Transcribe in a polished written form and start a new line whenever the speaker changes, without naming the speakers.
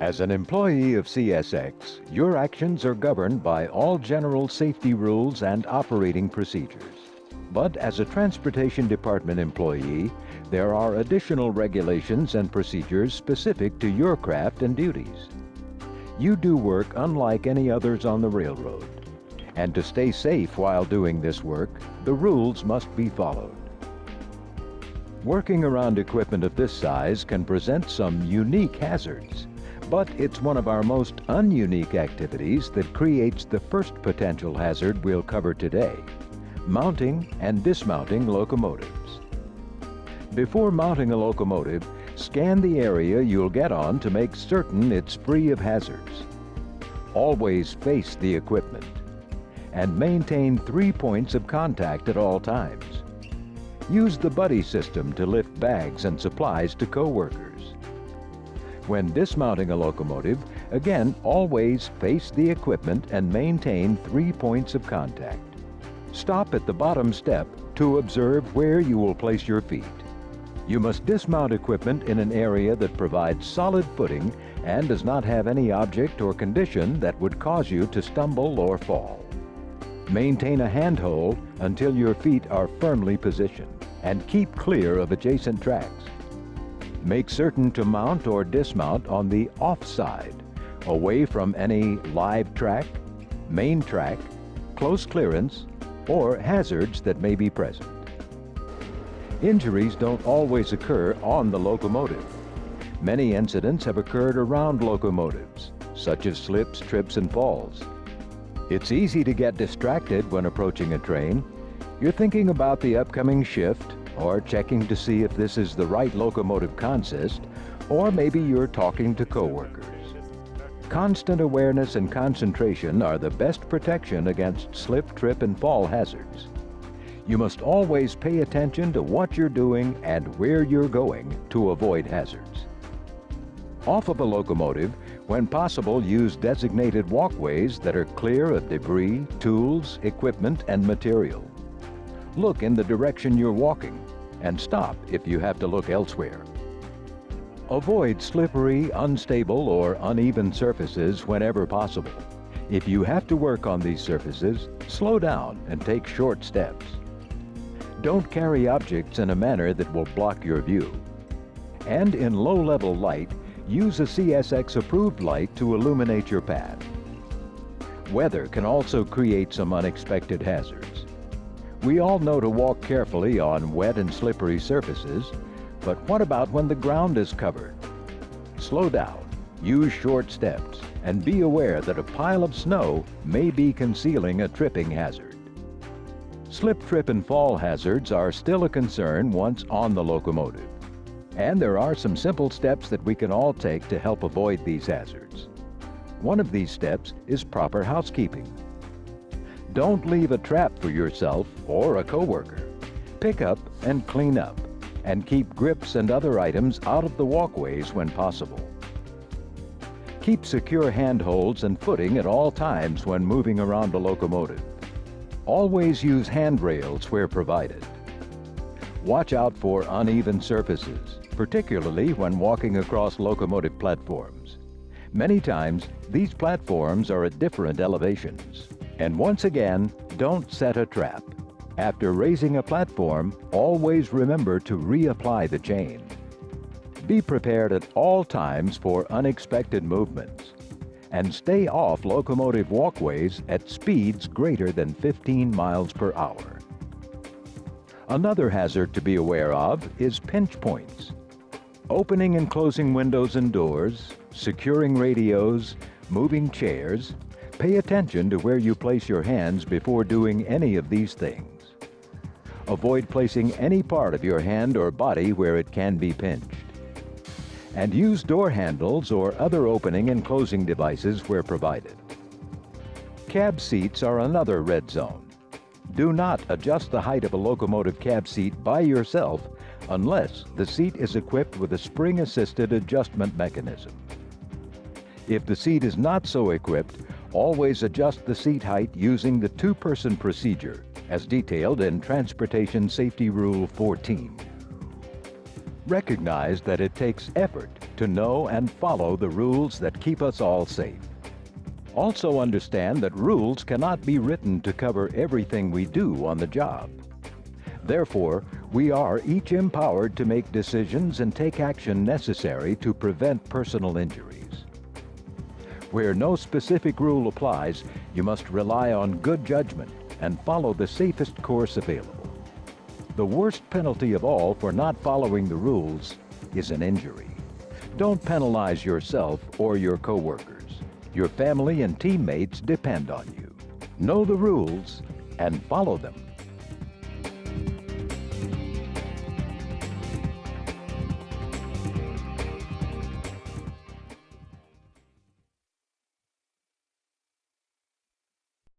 As an employee of CSX, your actions are governed by all general safety rules and operating procedures. But as a Transportation Department employee, there are additional regulations and procedures specific to your craft and duties. You do work unlike any others on the railroad. And to stay safe while doing this work, the rules must be followed. Working around equipment of this size can present some unique hazards. But it's one of our most ununique activities that creates the first potential hazard we'll cover today: mounting and dismounting locomotives. Before mounting a locomotive, scan the area you'll get on to make certain it's free of hazards. Always face the equipment and maintain 3 points of contact at all times. Use the buddy system to lift bags and supplies to co-workers. When dismounting a locomotive, again, always face the equipment and maintain 3 points of contact. Stop at the bottom step to observe where you will place your feet. You must dismount equipment in an area that provides solid footing and does not have any object or condition that would cause you to stumble or fall. Maintain a handhold until your feet are firmly positioned and keep clear of adjacent tracks. Make certain to mount or dismount on the off side, away from any live track, main track, close clearance, or hazards that may be present. Injuries don't always occur on the locomotive. Many incidents have occurred around locomotives, such as slips, trips, and falls. It's easy to get distracted when approaching a train. You're thinking about the upcoming shift, or checking to see if this is the right locomotive consist, or maybe you're talking to coworkers. Constant awareness and concentration are the best protection against slip, trip, and fall hazards. You must always pay attention to what you're doing and where you're going to avoid hazards. Off of a locomotive, when possible, use designated walkways that are clear of debris, tools, equipment, and material. Look in the direction you're walking and stop if you have to look elsewhere. Avoid slippery, unstable, or uneven surfaces whenever possible. If you have to work on these surfaces, slow down and take short steps. Don't carry objects in a manner that will block your view. And in low-level light, use a CSX-approved light to illuminate your path. Weather can also create some unexpected hazards. We all know to walk carefully on wet and slippery surfaces, but what about when the ground is covered? Slow down, use short steps, and be aware that a pile of snow may be concealing a tripping hazard. Slip, trip, and fall hazards are still a concern once on the locomotive, and there are some simple steps that we can all take to help avoid these hazards. One of these steps is proper housekeeping. Don't leave a trap for yourself or a coworker. Pick up and clean up, and keep grips and other items out of the walkways when possible. Keep secure handholds and footing at all times when moving around a locomotive. Always use handrails where provided. Watch out for uneven surfaces, particularly when walking across locomotive platforms. Many times, these platforms are at different elevations. And once again, don't set a trap. After raising a platform, always remember to reapply the chain. Be prepared at all times for unexpected movements. And stay off locomotive walkways at speeds greater than 15 miles per hour. Another hazard to be aware of is pinch points. Opening and closing windows and doors, securing radios, moving chairs. Pay attention to where you place your hands before doing any of these things. Avoid placing any part of your hand or body where it can be pinched. And use door handles or other opening and closing devices where provided. Cab seats are another red zone. Do not adjust the height of a locomotive cab seat by yourself unless the seat is equipped with a spring-assisted adjustment mechanism. If the seat is not so equipped, always adjust the seat height using the two-person procedure, as detailed in Transportation Safety Rule 14. Recognize that it takes effort to know and follow the rules that keep us all safe. Also understand that rules cannot be written to cover everything we do on the job. Therefore, we are each empowered to make decisions and take action necessary to prevent personal injuries. Where no specific rule applies, you must rely on good judgment and follow the safest course available. The worst penalty of all for not following the rules is an injury. Don't penalize yourself or your coworkers. Your family and teammates depend on you. Know the rules and follow them.